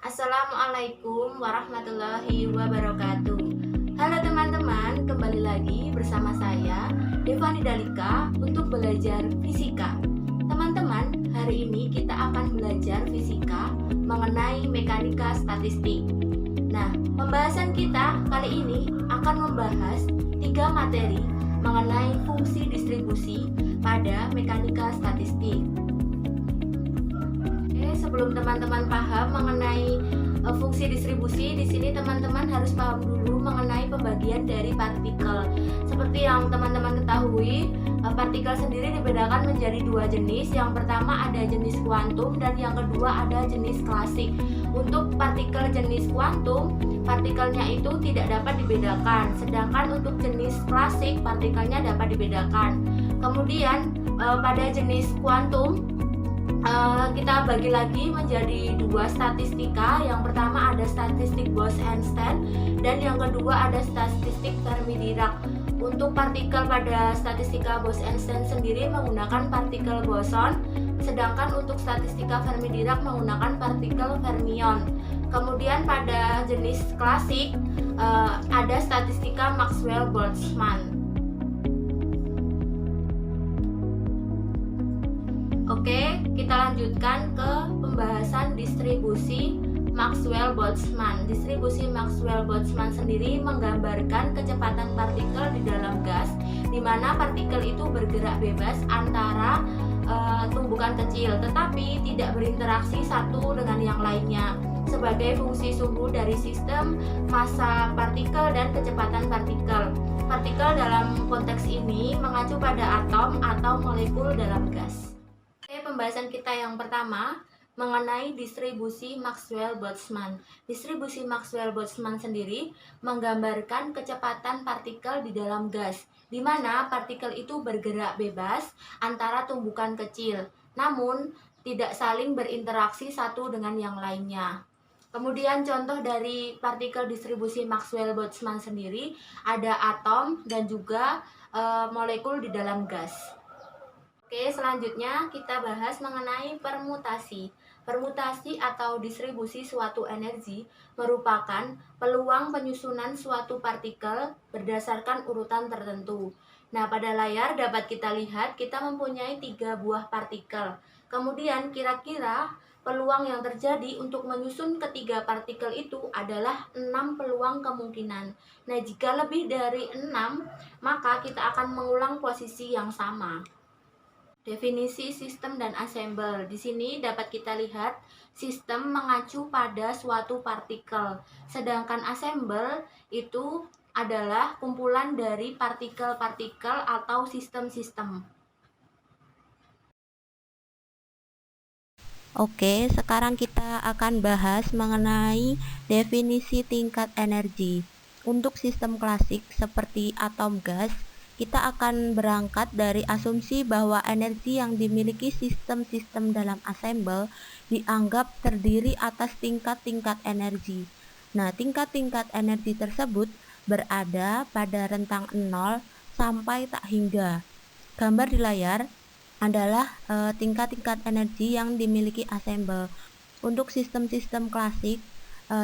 Assalamualaikum warahmatullahi wabarakatuh. Halo teman-teman, kembali lagi bersama saya Devani Dalika untuk belajar fisika. Teman-teman, hari ini kita akan belajar fisika mengenai mekanika statistik. Nah, pembahasan kita kali ini akan membahas 3 materi mengenai fungsi distribusi pada mekanika statistik. Sebelum teman-teman paham mengenai fungsi distribusi, di sini teman-teman harus paham dulu mengenai pembagian dari partikel. Seperti yang teman-teman ketahui, partikel sendiri dibedakan menjadi 2 jenis. Yang pertama ada jenis kuantum dan yang kedua ada jenis klasik. Untuk partikel jenis kuantum, partikelnya itu tidak dapat dibedakan, sedangkan untuk jenis klasik partikelnya dapat dibedakan. Kemudian pada jenis kuantum kita bagi lagi menjadi 2 statistika. Yang pertama ada statistik Bose-Einstein dan yang kedua ada statistik Fermi-Dirac. Untuk partikel pada statistika Bose-Einstein sendiri menggunakan partikel boson, sedangkan untuk statistika Fermi-Dirac menggunakan partikel fermion. Kemudian pada jenis klasik ada statistika Maxwell-Boltzmann. Oke, kita lanjutkan ke pembahasan distribusi Maxwell-Boltzmann. Distribusi Maxwell-Boltzmann sendiri menggambarkan kecepatan partikel di dalam gas, di mana partikel itu bergerak bebas antara tumbukan kecil, tetapi tidak berinteraksi satu dengan yang lainnya, sebagai fungsi suhu dari sistem, massa partikel, dan kecepatan partikel. Partikel dalam konteks ini mengacu pada atom atau molekul dalam gas. Pembahasan kita yang pertama mengenai distribusi Maxwell-Boltzmann. Distribusi Maxwell-Boltzmann sendiri menggambarkan kecepatan partikel di dalam gas, di mana partikel itu bergerak bebas antara tumbukan kecil, namun tidak saling berinteraksi satu dengan yang lainnya. Kemudian contoh dari partikel distribusi Maxwell-Boltzmann sendiri ada atom dan juga molekul di dalam gas. Oke, selanjutnya kita bahas mengenai permutasi. Permutasi atau distribusi suatu energi merupakan peluang penyusunan suatu partikel berdasarkan urutan tertentu. Nah, pada layar dapat kita lihat kita mempunyai 3 buah partikel. Kemudian kira-kira peluang yang terjadi untuk menyusun ketiga partikel itu adalah 6 peluang kemungkinan. Nah, jika lebih dari 6, maka kita akan mengulang posisi yang sama. Definisi sistem dan assemble. Di sini dapat kita lihat sistem mengacu pada suatu partikel, sedangkan assemble itu adalah kumpulan dari partikel-partikel atau sistem-sistem. Oke, sekarang kita akan bahas mengenai definisi tingkat energi. Untuk sistem klasik seperti atom gas, kita akan berangkat dari asumsi bahwa energi yang dimiliki sistem-sistem dalam assemble dianggap terdiri atas tingkat-tingkat energi. Nah, tingkat-tingkat energi tersebut berada pada rentang 0 sampai tak hingga. Gambar di layar adalah tingkat-tingkat energi yang dimiliki assemble. Untuk sistem-sistem klasik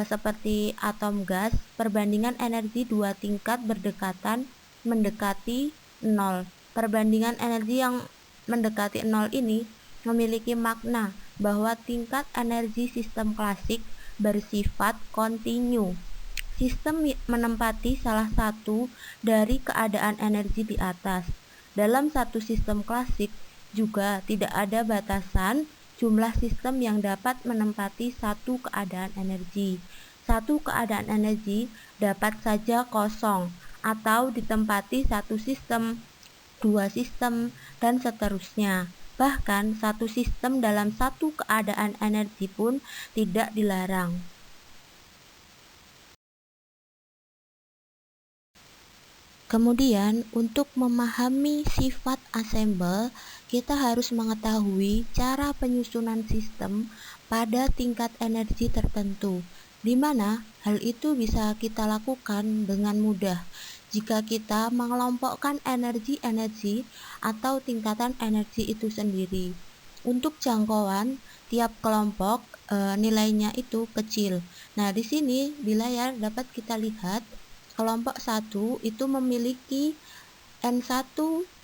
seperti atom gas, perbandingan energi 2 tingkat berdekatan mendekati 0. Perbandingan energi yang mendekati 0 ini memiliki makna bahwa tingkat energi sistem klasik bersifat kontinu. Sistem menempati salah satu dari keadaan energi di atas. Dalam satu sistem klasik juga tidak ada batasan jumlah sistem yang dapat menempati satu keadaan energi. Satu keadaan energi dapat saja kosong atau ditempati satu sistem, 2 sistem, dan seterusnya. Bahkan satu sistem dalam satu keadaan energi pun tidak dilarang. Kemudian, untuk memahami sifat assemble, kita harus mengetahui cara penyusunan sistem pada tingkat energi tertentu, di mana hal itu bisa kita lakukan dengan mudah jika kita mengelompokkan energi-energi atau tingkatan energi itu sendiri. Untuk jangkauan, tiap kelompok nilainya itu kecil. Nah, di sini di layar dapat kita lihat kelompok 1 itu memiliki N1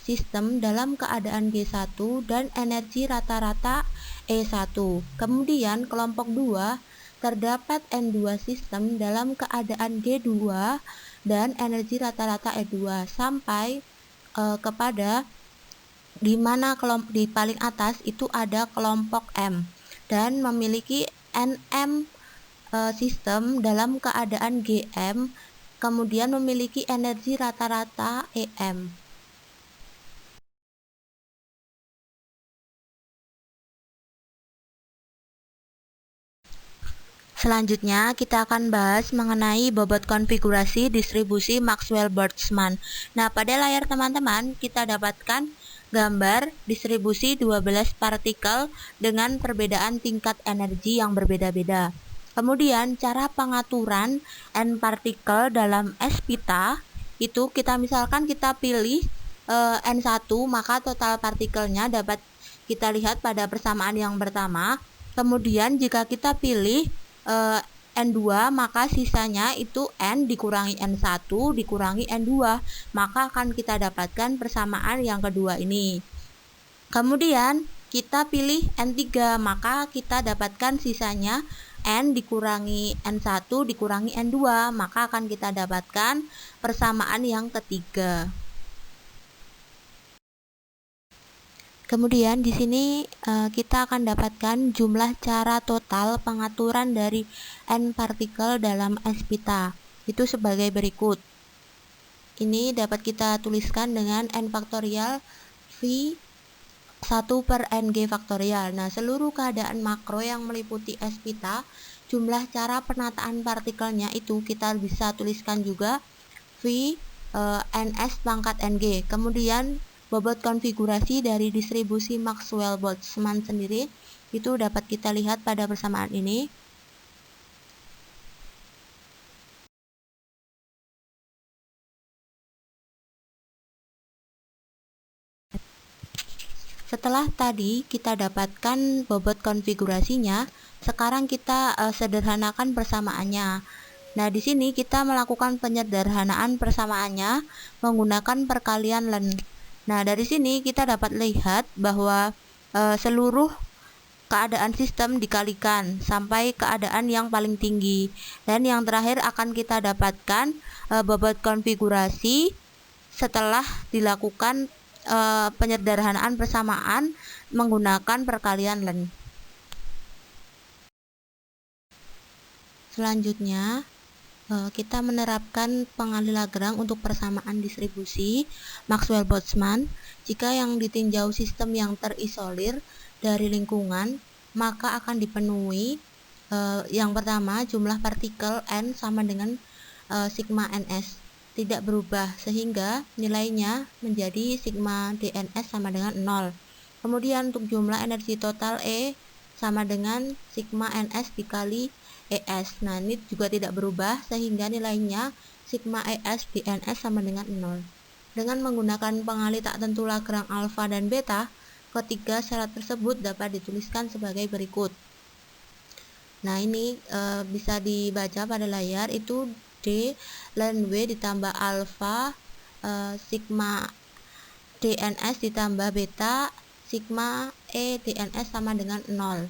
sistem dalam keadaan G1 dan energi rata-rata E1. Kemudian kelompok 2 terdapat N2 sistem dalam keadaan G2 dan energi rata-rata E2 sampai kepada di mana di paling atas itu ada kelompok M dan memiliki NM sistem dalam keadaan GM, kemudian memiliki energi rata-rata EM. Selanjutnya, kita akan bahas mengenai bobot konfigurasi distribusi Maxwell-Boltzmann. Nah, pada layar teman-teman, kita dapatkan gambar distribusi 12 partikel dengan perbedaan tingkat energi yang berbeda-beda. Kemudian, cara pengaturan N partikel dalam S pita, itu misalkan kita pilih N1, maka total partikelnya dapat kita lihat pada persamaan yang pertama. Kemudian, jika kita pilih N2, maka sisanya itu N dikurangi N1 dikurangi N2, maka akan kita dapatkan persamaan yang kedua ini. Kemudian kita pilih N3, maka kita dapatkan sisanya N dikurangi N1 dikurangi N2, maka akan kita dapatkan persamaan yang ketiga. Kemudian di sini kita akan dapatkan jumlah cara total pengaturan dari N partikel dalam S pita. Itu sebagai berikut. Ini dapat kita tuliskan dengan N faktorial V 1 per NG faktorial. Nah, seluruh keadaan makro yang meliputi S pita, jumlah cara penataan partikelnya itu kita bisa tuliskan juga V NS pangkat NG. Kemudian bobot konfigurasi dari distribusi Maxwell-Boltzmann sendiri itu dapat kita lihat pada persamaan ini. Setelah tadi kita dapatkan bobot konfigurasinya, sekarang kita sederhanakan persamaannya. Nah, di sini kita melakukan penyederhanaan persamaannya menggunakan perkalian Len. Nah, dari sini kita dapat lihat bahwa seluruh keadaan sistem dikalikan sampai keadaan yang paling tinggi. Dan yang terakhir akan kita dapatkan bobot konfigurasi setelah dilakukan penyederhanaan persamaan menggunakan perkalian Len. Selanjutnya, kita menerapkan pengali Lagrange untuk persamaan distribusi Maxwell-Boltzmann. Jika yang ditinjau sistem yang terisolir dari lingkungan, maka akan dipenuhi yang pertama, jumlah partikel N sama dengan sigma NS tidak berubah, sehingga nilainya menjadi sigma DNS sama dengan 0. Kemudian untuk jumlah energi total E sama dengan sigma NS dikali ES. Nah, ini juga tidak berubah sehingga nilainya sigma ES DNS sama dengan 0. Dengan menggunakan pengali tak tentu Lagrange alfa dan beta, ketiga syarat tersebut dapat dituliskan sebagai berikut. Nah, ini bisa dibaca pada layar, itu D ln W ditambah alfa sigma DNS ditambah beta sigma E DNS sama dengan 0.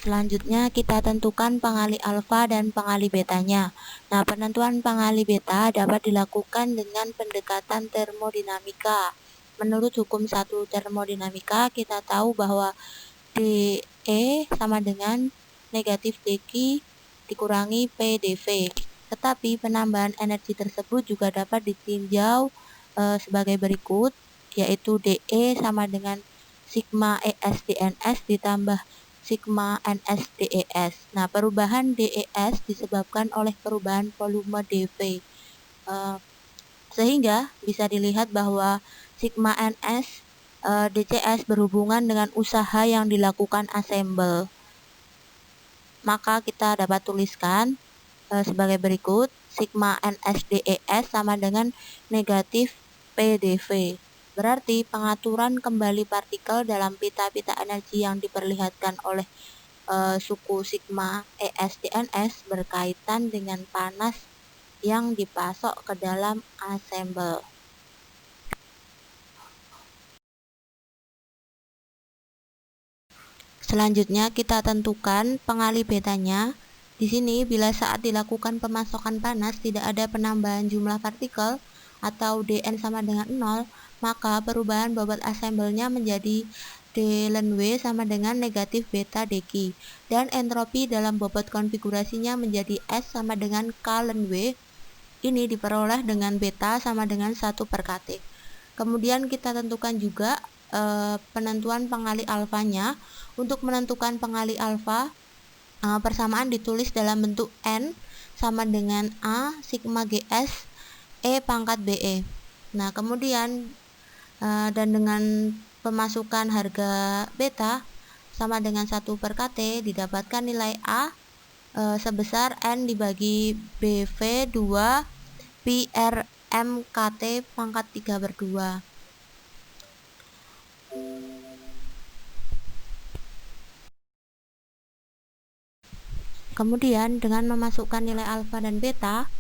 Selanjutnya kita tentukan pengali alfa dan pengali betanya. Nah, penentuan pengali beta dapat dilakukan dengan pendekatan termodinamika. Menurut hukum 1 termodinamika, kita tahu bahwa dE sama dengan negatif dQ dikurangi PdV. Tetapi penambahan energi tersebut juga dapat ditinjau sebagai berikut, yaitu dE sama dengan sigma ES DNS ditambah sigma NS DES. Nah, perubahan DES disebabkan oleh perubahan volume dV. Sehingga bisa dilihat bahwa sigma NS DCS berhubungan dengan usaha yang dilakukan assemble. Maka kita dapat tuliskan sebagai berikut, sigma NS DES sama dengan negatif PdV. Berarti pengaturan kembali partikel dalam pita-pita energi yang diperlihatkan oleh suku sigma ESDNS berkaitan dengan panas yang dipasok ke dalam assemble. Selanjutnya kita tentukan pengali betanya. Di sini bila saat dilakukan pemasokan panas tidak ada penambahan jumlah partikel atau dN sama dengan 0, maka perubahan bobot assemble-nya menjadi d ln W sama dengan negatif beta dq, dan entropi dalam bobot konfigurasinya menjadi S sama dengan K ln W. Ini diperoleh dengan beta sama dengan 1 per kT. Kemudian kita tentukan juga penentuan pengali alfanya. Untuk menentukan pengali alfa, persamaan ditulis dalam bentuk N sama dengan A sigma GS E pangkat BE. Nah, kemudian dan dengan pemasukan harga beta sama dengan 1 per kT didapatkan nilai A sebesar N dibagi BV 2 pi R M KT pangkat 3/2. Kemudian dengan memasukkan nilai alfa dan beta,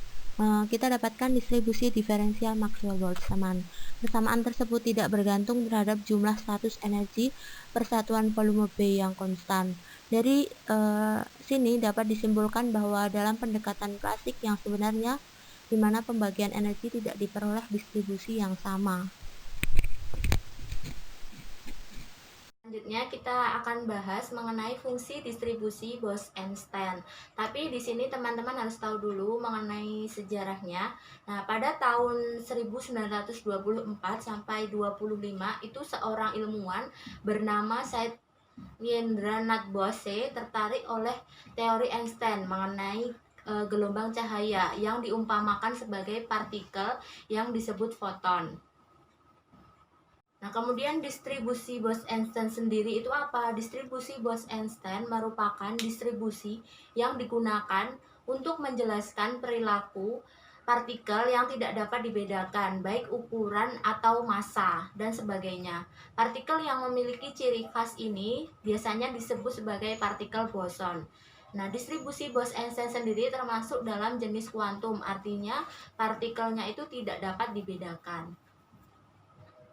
kita dapatkan distribusi diferensial Maxwell-Boltzmann. Persamaan tersebut tidak bergantung terhadap jumlah status energi persatuan volume B yang konstan. Dari sini dapat disimpulkan bahwa dalam pendekatan klasik yang sebenarnya, di mana pembagian energi tidak diperoleh distribusi yang sama. Selanjutnya kita akan bahas mengenai fungsi distribusi Bose-Einstein. Tapi di sini teman-teman harus tahu dulu mengenai sejarahnya. Nah, pada tahun 1924 sampai 25 itu seorang ilmuwan bernama Satyendranath Bose tertarik oleh teori Einstein mengenai gelombang cahaya yang diumpamakan sebagai partikel yang disebut foton. Nah, kemudian distribusi Bose-Einstein sendiri itu apa? Distribusi Bose-Einstein merupakan distribusi yang digunakan untuk menjelaskan perilaku partikel yang tidak dapat dibedakan, baik ukuran atau massa, dan sebagainya. Partikel yang memiliki ciri khas ini biasanya disebut sebagai partikel boson. Nah, distribusi Bose-Einstein sendiri termasuk dalam jenis kuantum, artinya partikelnya itu tidak dapat dibedakan.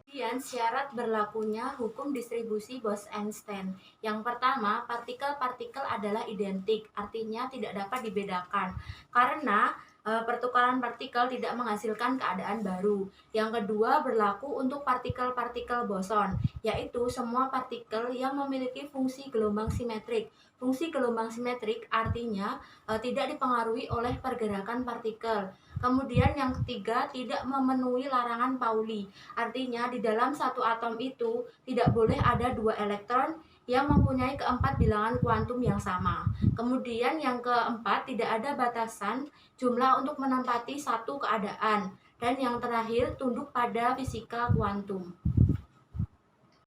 Kemudian syarat berlakunya hukum distribusi Bose-Einstein. Yang pertama, partikel-partikel adalah identik, artinya tidak dapat dibedakan karena pertukaran partikel tidak menghasilkan keadaan baru. Yang kedua, berlaku untuk partikel-partikel boson, yaitu semua partikel yang memiliki fungsi gelombang simetrik. Fungsi gelombang simetrik artinya tidak dipengaruhi oleh pergerakan partikel. Kemudian yang ketiga, tidak memenuhi larangan Pauli. Artinya di dalam satu atom itu tidak boleh ada 2 elektron yang mempunyai keempat bilangan kuantum yang sama. Kemudian yang keempat, tidak ada batasan jumlah untuk menempati satu keadaan. Dan yang terakhir, tunduk pada fisika kuantum.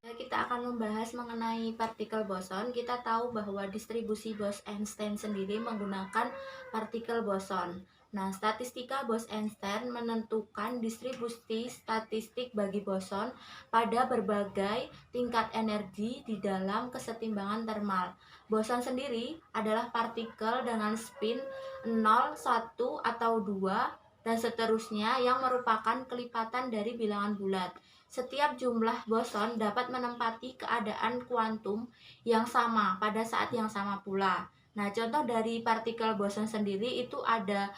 Kita akan membahas mengenai partikel boson. Kita tahu bahwa distribusi Bose-Einstein sendiri menggunakan partikel boson. Nah, statistika Bose-Einstein menentukan distribusi statistik bagi boson pada berbagai tingkat energi di dalam kesetimbangan termal. Boson sendiri adalah partikel dengan spin 0, 1, atau 2, dan seterusnya yang merupakan kelipatan dari bilangan bulat. Setiap jumlah boson dapat menempati keadaan kuantum yang sama pada saat yang sama pula. Nah, contoh dari partikel boson sendiri itu ada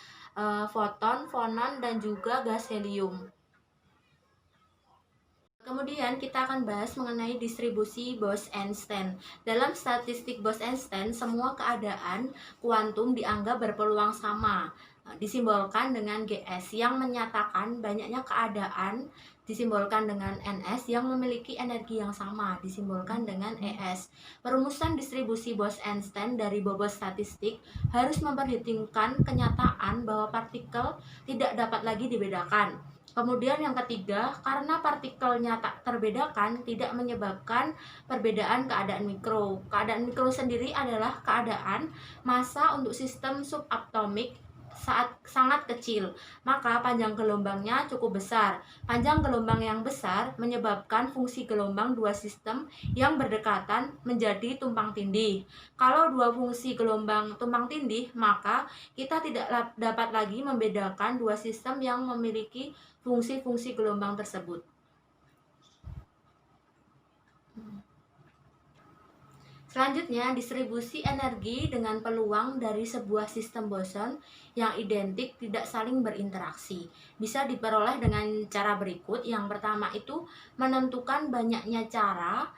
foton, fonon, dan juga gas helium. Kemudian kita akan bahas mengenai distribusi Bose-Einstein. Dalam statistik Bose-Einstein, semua keadaan kuantum dianggap berpeluang sama, disimbolkan dengan GS, yang menyatakan banyaknya keadaan disimbolkan dengan NS yang memiliki energi yang sama, disimbolkan dengan ES. Perumusan distribusi Bose-Einstein dari bobot statistik harus memperhitungkan kenyataan bahwa partikel tidak dapat lagi dibedakan. Kemudian yang ketiga, karena partikelnya tak terbedakan, tidak menyebabkan perbedaan keadaan mikro. Keadaan mikro sendiri adalah keadaan massa untuk sistem subatomik sangat kecil, maka panjang gelombangnya cukup besar. Panjang gelombang yang besar menyebabkan fungsi gelombang dua sistem yang berdekatan menjadi tumpang tindih. Kalau dua fungsi gelombang tumpang tindih, maka kita tidak dapat lagi membedakan dua sistem yang memiliki fungsi-fungsi gelombang tersebut. Selanjutnya, distribusi energi dengan peluang dari sebuah sistem boson yang identik tidak saling berinteraksi bisa diperoleh dengan cara berikut. Yang pertama itu menentukan banyaknya cara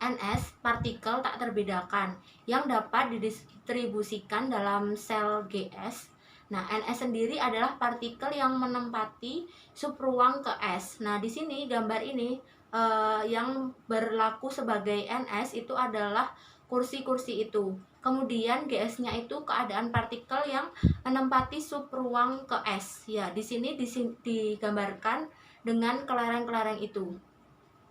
NS partikel tak terbedakan yang dapat didistribusikan dalam sel GS. Nah, NS sendiri adalah partikel yang menempati subruang ke S. Nah, di sini gambar ini yang berlaku sebagai NS itu adalah kursi-kursi itu. Kemudian GS-nya itu keadaan partikel yang menempati subruang ke S. Ya, di sini digambarkan dengan kelereng-kelereng itu.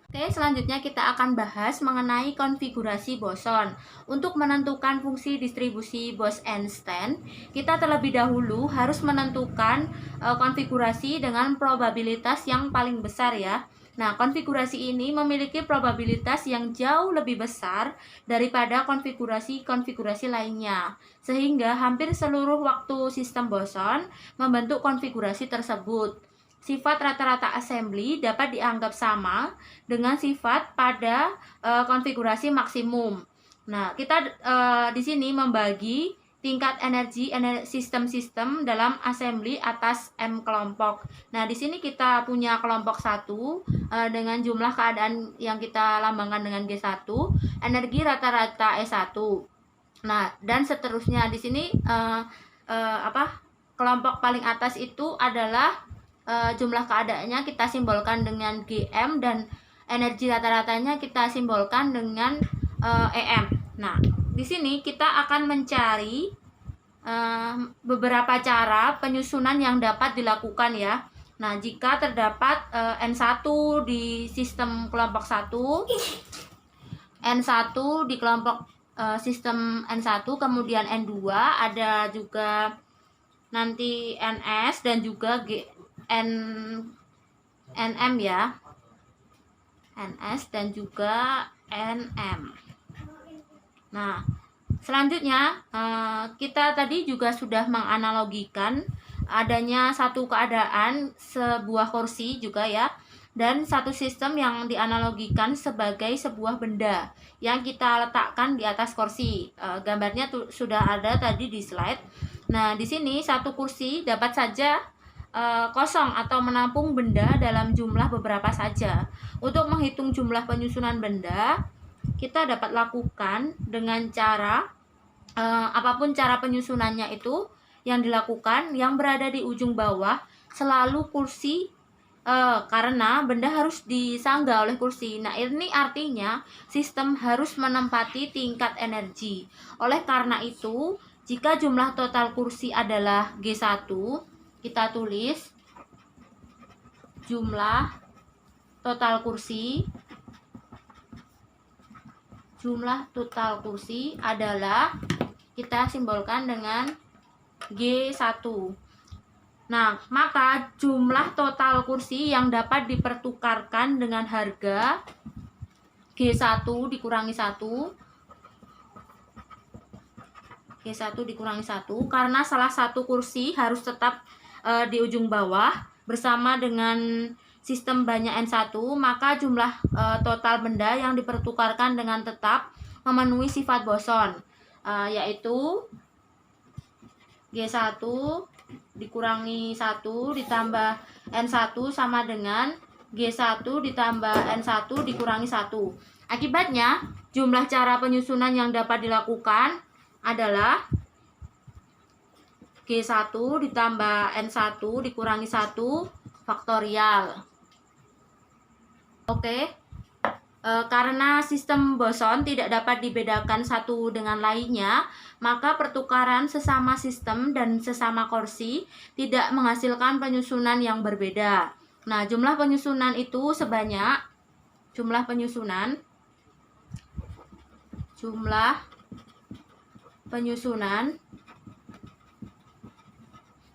Oke, selanjutnya kita akan bahas mengenai konfigurasi boson. Untuk menentukan fungsi distribusi Bose-Einstein, kita terlebih dahulu harus menentukan konfigurasi dengan probabilitas yang paling besar ya. Nah, konfigurasi ini memiliki probabilitas yang jauh lebih besar daripada konfigurasi-konfigurasi lainnya, sehingga hampir seluruh waktu sistem boson membentuk konfigurasi tersebut. Sifat rata-rata assembly dapat dianggap sama dengan sifat pada konfigurasi maksimum. Nah, kita di sini membagi tingkat energi sistem-sistem dalam assembly atas M kelompok. Nah, di sini kita punya kelompok 1 dengan jumlah keadaan yang kita lambangkan dengan G1, energi rata-rata E1. Nah, dan seterusnya di sini kelompok paling atas itu adalah jumlah keadaannya kita simbolkan dengan GM dan energi rata-ratanya kita simbolkan dengan EM. Nah, di sini kita akan mencari beberapa cara penyusunan yang dapat dilakukan ya. Nah, jika terdapat N1 di sistem kelompok 1, N1 di kelompok sistem N1, kemudian N2, ada juga nanti NS dan juga NM ya, NS dan juga NM. Nah, selanjutnya kita tadi juga sudah menganalogikan adanya satu keadaan sebuah kursi juga ya, dan satu sistem yang dianalogikan sebagai sebuah benda yang kita letakkan di atas kursi. Gambarnya sudah ada tadi di slide. Nah, di sini satu kursi dapat saja kosong atau menampung benda dalam jumlah beberapa saja. Untuk menghitung jumlah penyusunan benda, kita dapat lakukan dengan cara apapun cara penyusunannya itu yang dilakukan, yang berada di ujung bawah selalu kursi, karena benda harus disangga oleh kursi. Nah, ini artinya sistem harus menempati tingkat energi. Oleh karena itu, jika jumlah total kursi adalah G1, kita tulis jumlah total kursi adalah, kita simbolkan dengan G1. Nah, maka jumlah total kursi yang dapat dipertukarkan dengan harga G1 dikurangi 1, karena salah satu kursi harus tetap di ujung bawah bersama dengan sistem banyak N1, maka jumlah total benda yang dipertukarkan dengan tetap memenuhi sifat boson, yaitu G1 dikurangi 1 ditambah N1 sama dengan G1 ditambah N1 dikurangi 1. Akibatnya, jumlah cara penyusunan yang dapat dilakukan adalah G1 ditambah N1 dikurangi 1 faktorial. Oke. Karena sistem boson tidak dapat dibedakan satu dengan lainnya, maka pertukaran sesama sistem dan sesama kursi tidak menghasilkan penyusunan yang berbeda. Nah, jumlah penyusunan itu sebanyak jumlah penyusunan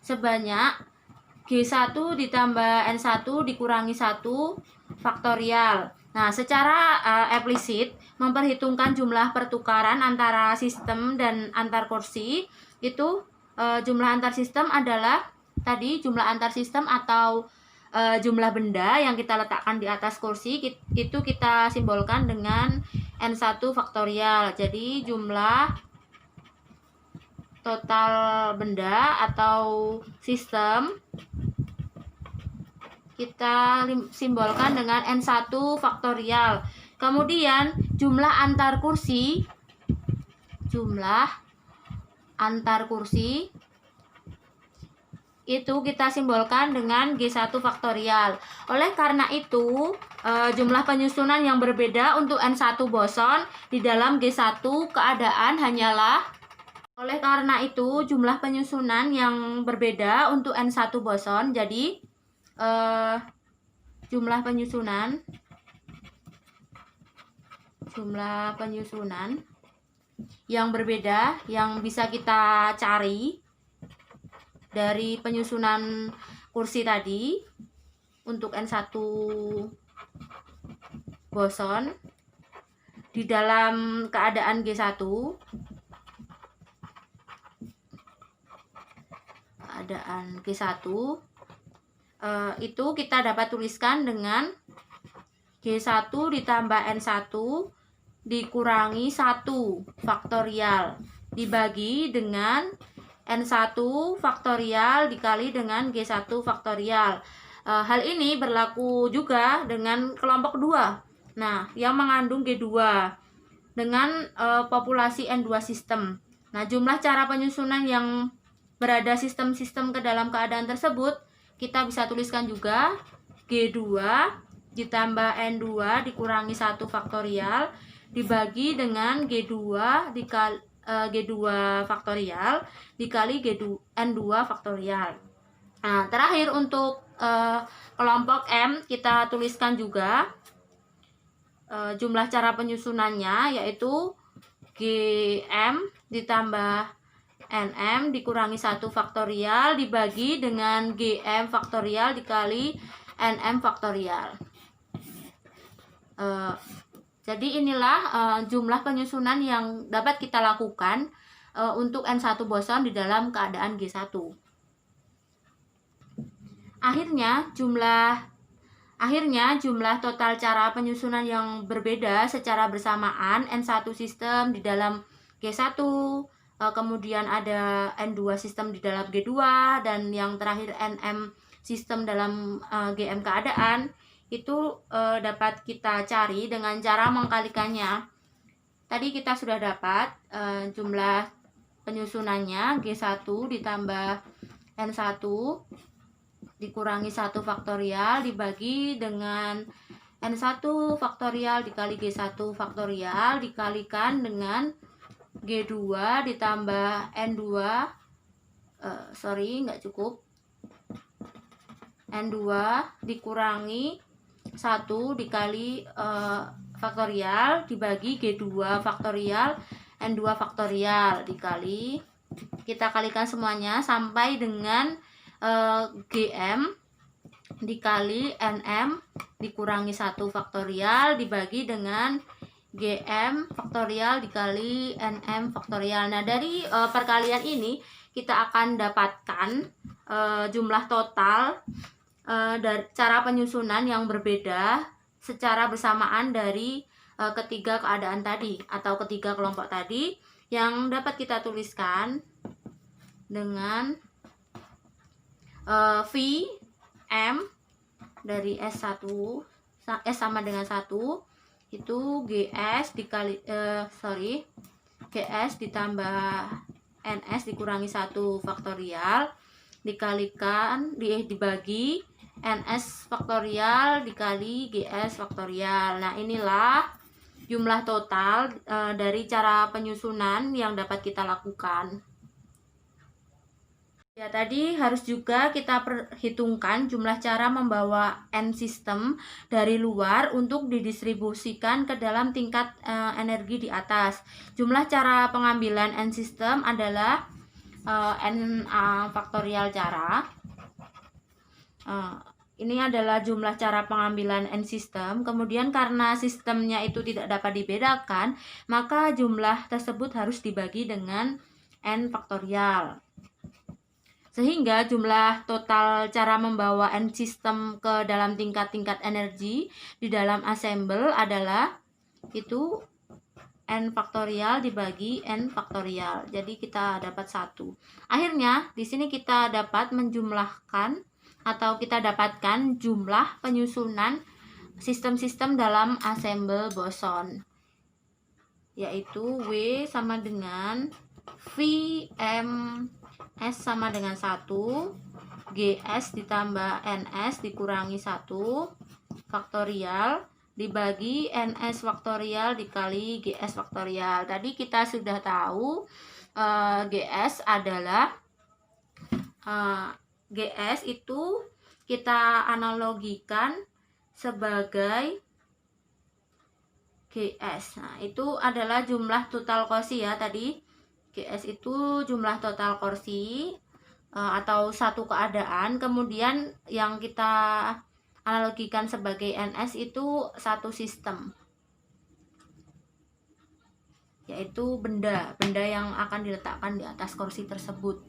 sebanyak G1 ditambah N1 dikurangi 1 faktorial. Nah, secara eksplisit memperhitungkan jumlah pertukaran antara sistem dan antar kursi, itu jumlah antar sistem adalah tadi jumlah antar sistem atau jumlah benda yang kita letakkan di atas kursi, itu kita simbolkan dengan N1 faktorial. Jadi jumlah total benda atau sistem kita simbolkan dengan N1 faktorial. Kemudian jumlah antar kursi itu kita simbolkan dengan G1 faktorial. Oleh karena itu, jumlah penyusunan yang berbeda untuk N1 boson di dalam G1 keadaan hanyalah oleh karena itu jumlah penyusunan yang berbeda untuk N1 boson. Jadi jumlah penyusunan yang berbeda yang bisa kita cari dari penyusunan kursi tadi untuk N1 boson di dalam keadaan G1 itu kita dapat tuliskan dengan G1 ditambah N1 dikurangi 1 faktorial dibagi dengan N1 faktorial dikali dengan G1 faktorial. Hal ini berlaku juga dengan kelompok 2. Nah, yang mengandung G2 dengan populasi N2 sistem. Nah, jumlah cara penyusunan yang berada sistem-sistem ke dalam keadaan tersebut kita bisa tuliskan juga G2 ditambah N2 dikurangi 1 faktorial dibagi dengan G2 dikali G2 faktorial dikali N2 faktorial. Nah, terakhir untuk kelompok M kita tuliskan juga jumlah cara penyusunannya, yaitu GM ditambah NM dikurangi 1 faktorial dibagi dengan GM faktorial dikali NM faktorial. Jadi inilah jumlah penyusunan yang dapat kita lakukan untuk N1 boson di dalam keadaan G1. Akhirnya jumlah total cara penyusunan yang berbeda secara bersamaan N1 sistem di dalam G1, kemudian ada N2 sistem di dalam G2, dan yang terakhir NM sistem dalam GM keadaan, itu dapat kita cari dengan cara mengkalikannya. Tadi kita sudah dapat jumlah penyusunannya G1 ditambah N1 dikurangi 1 faktorial dibagi dengan N1 faktorial dikali G1 faktorial dikalikan dengan G2 ditambah N2 nggak cukup, N2 dikurangi 1 dikali faktorial dibagi G2 faktorial N2 faktorial dikali, kita kalikan semuanya sampai dengan GM dikali NM dikurangi 1 faktorial dibagi dengan GM faktorial dikali NM faktorial. Nah, dari perkalian ini kita akan dapatkan jumlah total dari cara penyusunan yang berbeda secara bersamaan dari ketiga keadaan tadi atau ketiga kelompok tadi, yang dapat kita tuliskan dengan V M dari S1 S sama dengan 1 itu GS dikali GS ditambah NS dikurangi 1 faktorial dikalikan dibagi NS faktorial dikali GS faktorial. Nah, inilah jumlah total dari cara penyusunan yang dapat kita lakukan. Ya, tadi harus juga kita perhitungkan jumlah cara membawa N sistem dari luar untuk didistribusikan ke dalam tingkat energi di atas. Jumlah cara pengambilan N sistem adalah NA faktorial cara. Ini adalah jumlah cara pengambilan N sistem. Kemudian karena sistemnya itu tidak dapat dibedakan, maka jumlah tersebut harus dibagi dengan N faktorial. Sehingga jumlah total cara membawa N sistem ke dalam tingkat-tingkat energi di dalam assemble adalah itu N faktorial dibagi N faktorial. Jadi kita dapat 1. Akhirnya di sini kita dapat menjumlahkan atau kita dapatkan jumlah penyusunan sistem-sistem dalam assemble boson, yaitu W sama dengan Vms sama dengan 1, Gs ditambah Ns dikurangi 1 faktorial dibagi Ns faktorial dikali Gs faktorial. Tadi kita sudah tahu Gs adalah Gs itu kita analogikan sebagai Gs. Nah, itu adalah jumlah total kursi ya tadi. Gs itu jumlah total kursi atau satu keadaan. Kemudian yang kita analogikan sebagai Ns itu satu sistem, yaitu benda yang akan diletakkan di atas kursi tersebut.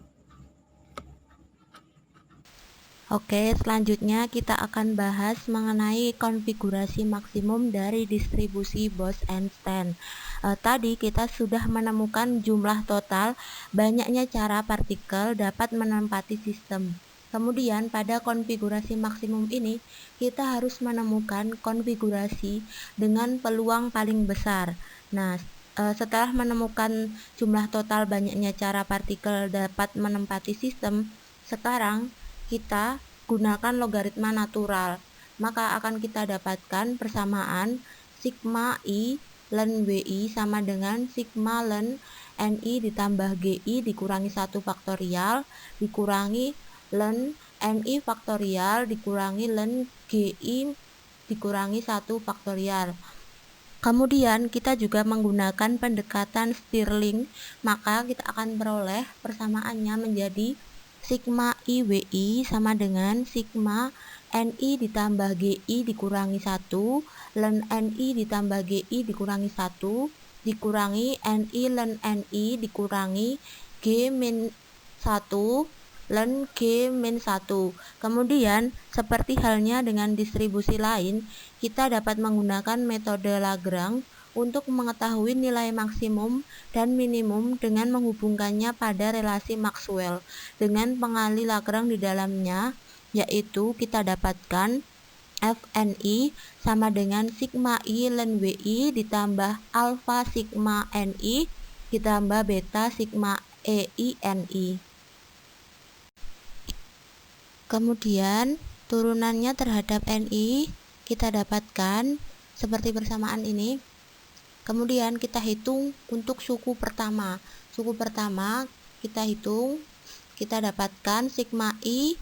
Oke, selanjutnya kita akan bahas mengenai konfigurasi maksimum dari distribusi Bose-Einstein. Tadi kita sudah menemukan jumlah total banyaknya cara partikel dapat menempati sistem. Kemudian pada konfigurasi maksimum ini kita harus menemukan konfigurasi dengan peluang paling besar. Nah, setelah menemukan jumlah total banyaknya cara partikel dapat menempati sistem, sekarang kita gunakan logaritma natural, maka akan kita dapatkan persamaan sigma I ln WI sama dengan sigma ln NI ditambah GI dikurangi 1 faktorial dikurangi ln NI faktorial dikurangi ln GI dikurangi 1 faktorial. Kemudian kita juga menggunakan pendekatan Stirling, maka kita akan beroleh persamaannya menjadi sigma IWI sama dengan sigma NI ditambah GI dikurangi 1 ln NI ditambah GI dikurangi 1 dikurangi NI ln NI dikurangi G min 1 ln G min 1. Kemudian seperti halnya dengan distribusi lain, kita dapat menggunakan metode Lagrange untuk mengetahui nilai maksimum dan minimum dengan menghubungkannya pada relasi Maxwell dengan pengali Lagrange di dalamnya, yaitu kita dapatkan Fni sama dengan sigma I ln WI ditambah alfa sigma Ni ditambah beta sigma EI Ni. Kemudian turunannya terhadap Ni kita dapatkan seperti persamaan ini. Kemudian kita hitung untuk suku pertama. Suku pertama kita hitung, kita dapatkan sigma I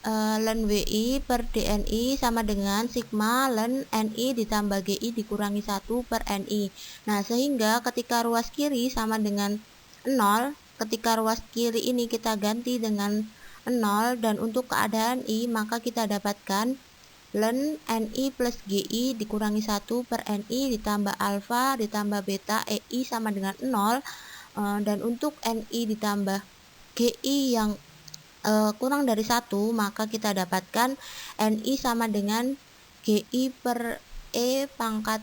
ln WI per dNi sama dengan sigma ln Ni ditambah GI dikurangi 1 per Ni. Nah, sehingga ketika ruas kiri sama dengan 0, ketika ruas kiri ini kita ganti dengan 0 dan untuk keadaan I, maka kita dapatkan ln Ni plus Gi dikurangi 1 per Ni ditambah alfa ditambah beta Ei sama dengan 0, dan untuk Ni ditambah Gi yang kurang dari 1, maka kita dapatkan Ni sama dengan Gi per E pangkat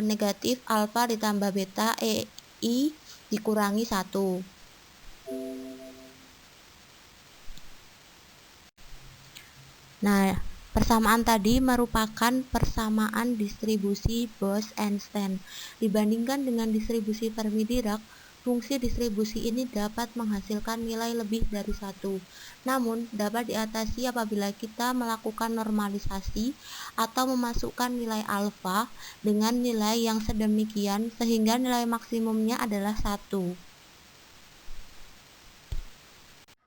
negatif alfa ditambah beta Ei dikurangi 1. Nah, persamaan tadi merupakan persamaan distribusi Bose-Einstein. Dibandingkan dengan distribusi Fermi-Dirac, fungsi distribusi ini dapat menghasilkan nilai lebih dari 1. Namun, dapat diatasi apabila kita melakukan normalisasi atau memasukkan nilai alfa dengan nilai yang sedemikian sehingga nilai maksimumnya adalah 1.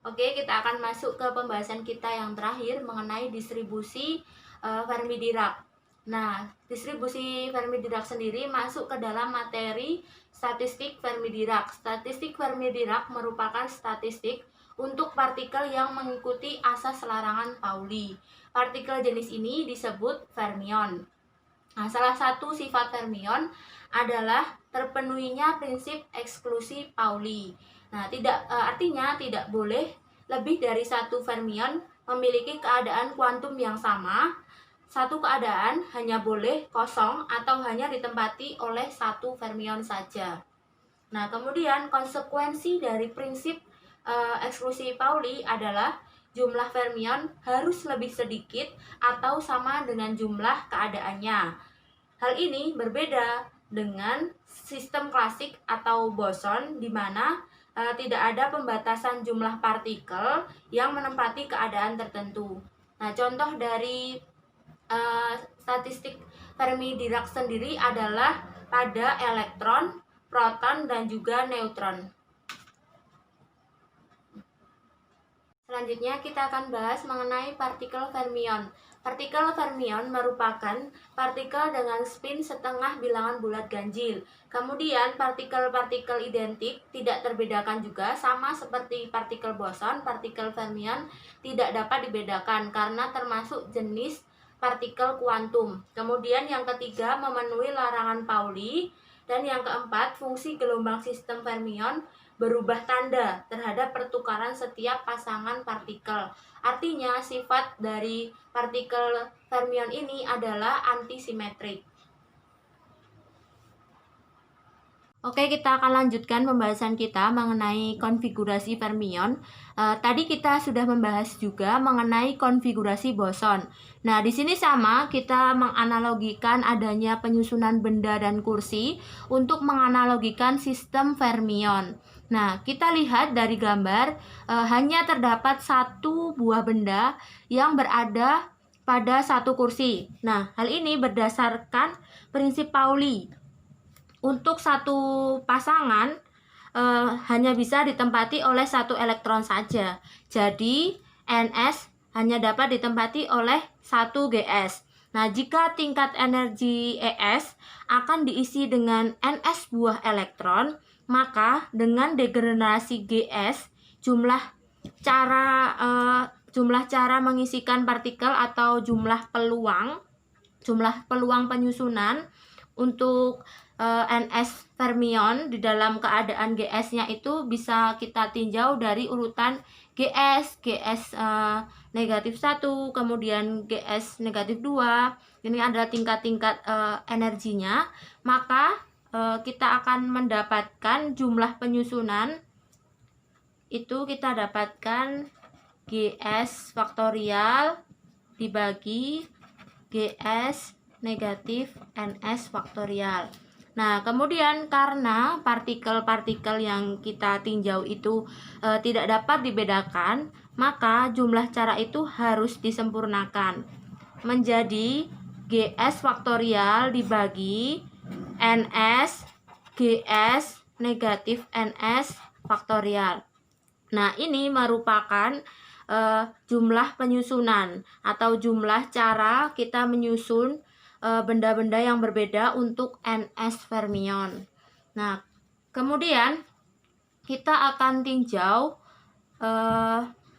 Oke, kita akan masuk ke pembahasan kita yang terakhir mengenai distribusi Fermi-Dirac. Nah, distribusi Fermi-Dirac sendiri masuk ke dalam materi statistik Fermi-Dirac. Statistik Fermi-Dirac merupakan statistik untuk partikel yang mengikuti asas larangan Pauli. Partikel jenis ini disebut fermion. Nah, salah satu sifat fermion adalah terpenuhinya prinsip eksklusi Pauli. Nah, artinya tidak boleh lebih dari satu fermion memiliki keadaan kuantum yang sama. Satu keadaan hanya boleh kosong atau hanya ditempati oleh satu fermion saja. Nah, kemudian konsekuensi dari prinsip eksklusi Pauli adalah jumlah fermion harus lebih sedikit atau sama dengan jumlah keadaannya. Hal ini berbeda dengan sistem klasik atau boson, di mana tidak ada pembatasan jumlah partikel yang menempati keadaan tertentu. Nah, contoh dari statistik Fermi-Dirac sendiri adalah pada elektron, proton, dan juga neutron. Selanjutnya kita akan bahas mengenai partikel fermion. Partikel fermion merupakan partikel dengan spin setengah bilangan bulat ganjil. Kemudian partikel-partikel identik tidak terbedakan juga, sama seperti partikel boson. Partikel fermion tidak dapat dibedakan karena termasuk jenis partikel kuantum. Kemudian yang ketiga, memenuhi larangan Pauli. Dan yang keempat, fungsi gelombang sistem fermion berubah tanda terhadap pertukaran setiap pasangan partikel. Artinya sifat dari partikel fermion ini adalah antisimetrik. Oke, kita akan lanjutkan pembahasan kita mengenai konfigurasi fermion. Tadi kita sudah membahas juga mengenai konfigurasi boson. Nah, di sini sama, kita menganalogikan adanya penyusunan benda dan kursi untuk menganalogikan sistem fermion. Nah, kita lihat dari gambar, hanya terdapat satu buah benda yang berada pada satu kursi. Nah, hal ini berdasarkan prinsip Pauli. Untuk satu pasangan hanya bisa ditempati oleh satu elektron saja. Jadi Ns hanya dapat ditempati oleh satu Gs. Nah, jika tingkat energi Es akan diisi dengan Ns buah elektron, maka dengan degenerasi Gs, jumlah cara mengisikan partikel atau jumlah peluang penyusunan untuk Ns fermion di dalam keadaan Gs-nya itu bisa kita tinjau dari urutan Gs negatif 1, kemudian Gs negatif 2. Ini adalah tingkat-tingkat energinya. Maka kita akan mendapatkan jumlah penyusunan itu kita dapatkan Gs faktorial dibagi Gs negatif Ns faktorial. Nah, kemudian karena partikel-partikel yang kita tinjau itu tidak dapat dibedakan, maka jumlah cara itu harus disempurnakan menjadi Gs faktorial dibagi Ns Gs negatif Ns faktorial. Nah, ini merupakan jumlah penyusunan atau jumlah cara kita menyusun benda-benda yang berbeda untuk Ns fermion. Nah, kemudian kita akan tinjau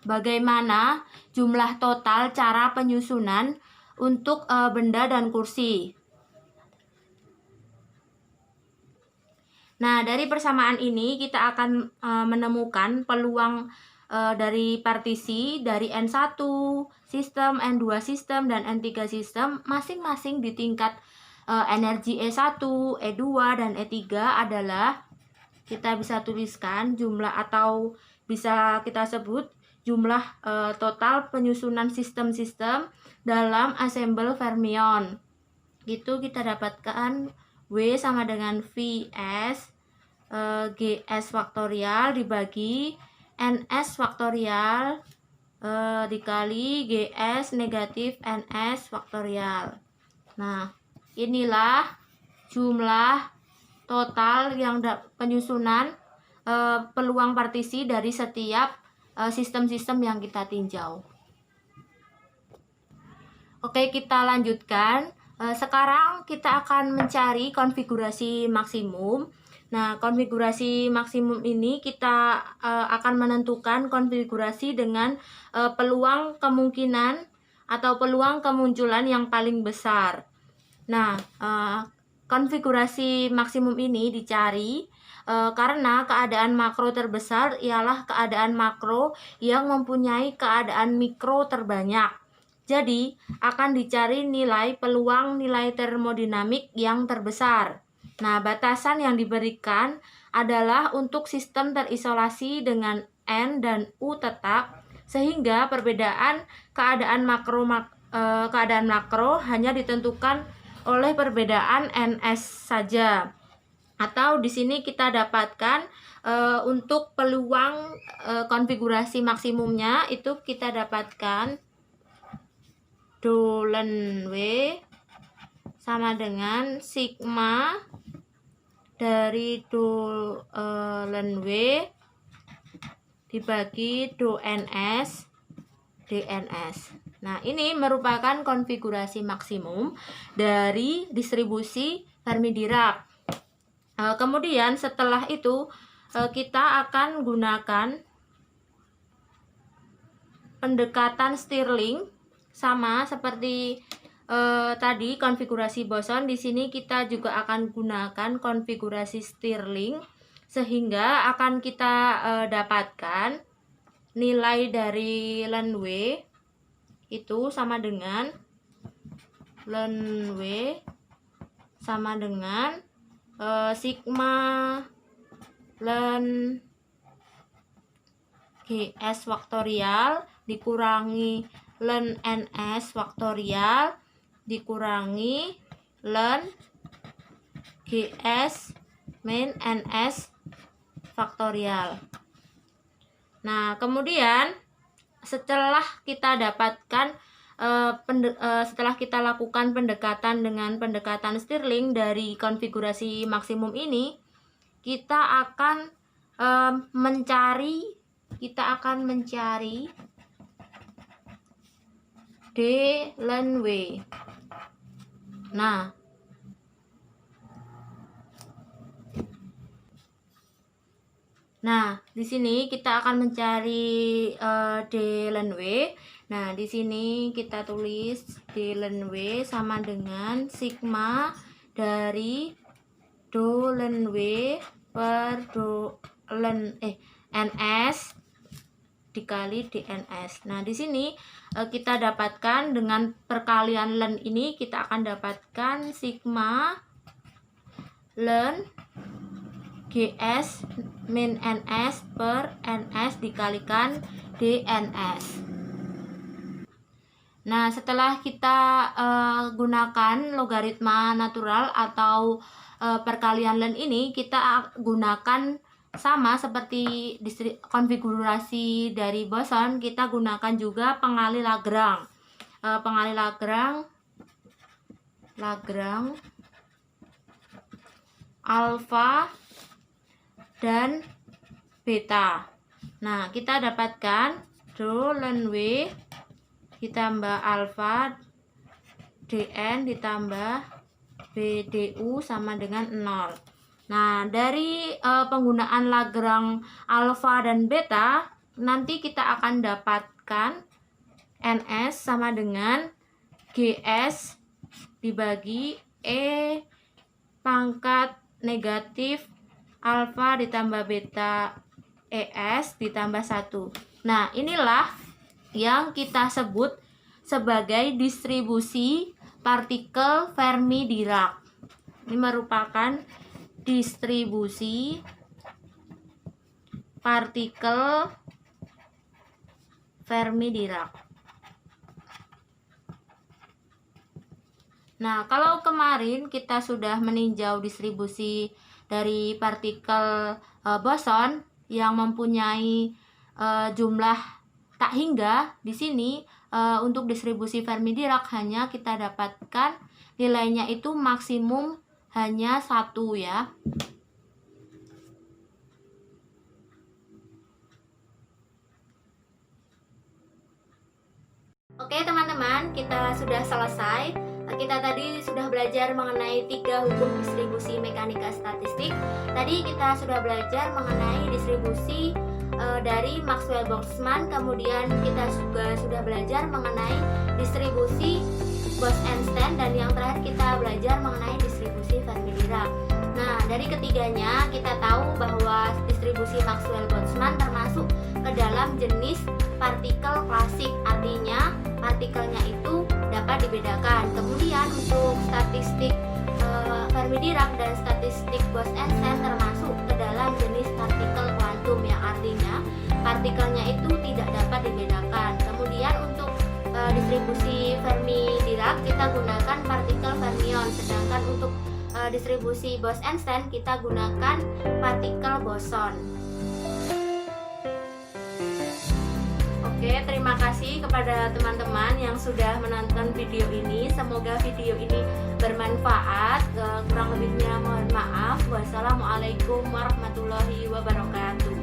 bagaimana jumlah total cara penyusunan untuk benda dan kursi. Nah, dari persamaan ini kita akan menemukan peluang dari partisi dari N1 sistem, N2 sistem, dan N3 sistem masing-masing di tingkat energi E1, E2, dan E3 adalah, kita bisa tuliskan jumlah atau bisa kita sebut jumlah total penyusunan sistem-sistem dalam ensemble fermion. Itu kita dapatkan W sama dengan Vs Gs faktorial dibagi Ns faktorial dikali Gs negatif Ns faktorial. Nah, inilah jumlah total yang penyusunan peluang partisi dari setiap sistem-sistem yang kita tinjau. Oke, kita lanjutkan. Sekarang kita akan mencari konfigurasi maksimum. Nah, konfigurasi maksimum ini kita akan menentukan konfigurasi dengan peluang kemungkinan atau peluang kemunculan yang paling besar. Nah, konfigurasi maksimum ini dicari karena keadaan makro terbesar ialah keadaan makro yang mempunyai keadaan mikro terbanyak. Jadi, akan dicari nilai peluang nilai termodinamik yang terbesar. Nah, batasan yang diberikan adalah untuk sistem terisolasi dengan N dan U tetap, sehingga perbedaan keadaan makro hanya ditentukan oleh perbedaan NS saja. Atau di sini kita dapatkan untuk peluang konfigurasi maksimumnya itu kita dapatkan Dolen W sama dengan sigma dari Dolen W dibagi Do NS DNS. Nah, ini merupakan konfigurasi maksimum dari distribusi Fermi-Dirac. Kemudian setelah itu kita akan gunakan pendekatan Stirling sama seperti tadi konfigurasi boson. Di sini kita juga akan gunakan konfigurasi Stirling sehingga akan kita dapatkan nilai dari Len W itu sama dengan Len W sama dengan sigma Len GS faktorial dikurangi Len NS faktorial dikurangi Len GS min NS faktorial. Nah, kemudian setelah kita dapatkan setelah kita lakukan pendekatan dengan pendekatan Stirling dari konfigurasi maksimum ini, kita akan mencari D Len W. Nah, di sini kita akan mencari D Len W. Nah, di sini kita tulis D Len W sama dengan sigma dari Do Len W per Do Len NS dikali DNS. Nah, di sini kita dapatkan dengan perkalian Len ini kita akan dapatkan sigma Len GS min NS per NS dikalikan DNS. Nah, setelah kita gunakan logaritma natural atau perkalian Len ini, kita gunakan sama seperti konfigurasi dari boson, kita gunakan juga pengali Lagrange. Pengali Lagrange alfa dan beta. Nah, kita dapatkan Do Len W ditambah alfa dn ditambah bdu sama dengan 0. Nah, dari penggunaan Lagrange alfa dan beta, nanti kita akan dapatkan NS sama dengan GS dibagi E pangkat negatif alfa ditambah beta ES ditambah 1. Nah, inilah yang kita sebut sebagai distribusi partikel Fermi-Dirac. Ini merupakan distribusi partikel Fermi-Dirac. Nah, kalau kemarin kita sudah meninjau distribusi dari partikel boson yang mempunyai jumlah tak hingga, di sini untuk distribusi Fermi-Dirac hanya kita dapatkan nilainya itu maksimum hanya 1 ya. Oke teman-teman, kita sudah selesai Kita tadi sudah belajar mengenai 3 hukum distribusi mekanika statistik. Tadi kita sudah belajar mengenai distribusi dari Maxwell-Boltzmann, kemudian kita juga sudah belajar mengenai distribusi Bose-Einstein, dan yang terakhir kita belajar mengenai distribusi Fermi-Dirac. Nah, dari ketiganya kita tahu bahwa distribusi Maxwell-Boltzmann termasuk ke dalam jenis partikel klasik, artinya partikelnya itu dapat dibedakan. Kemudian untuk statistik Fermi-Dirac dan statistik Bose-Einstein termasuk ke dalam jenis partikel kuantum, yang artinya partikelnya itu tidak dapat dibedakan. Kemudian untuk distribusi Fermi-Dirac kita gunakan partikel fermion, sedangkan untuk distribusi Bose-Einstein kita gunakan partikel boson. Oke, terima kasih kepada teman-teman yang sudah menonton video ini. Semoga video ini bermanfaat. Kurang lebihnya mohon maaf. Wassalamualaikum warahmatullahi wabarakatuh.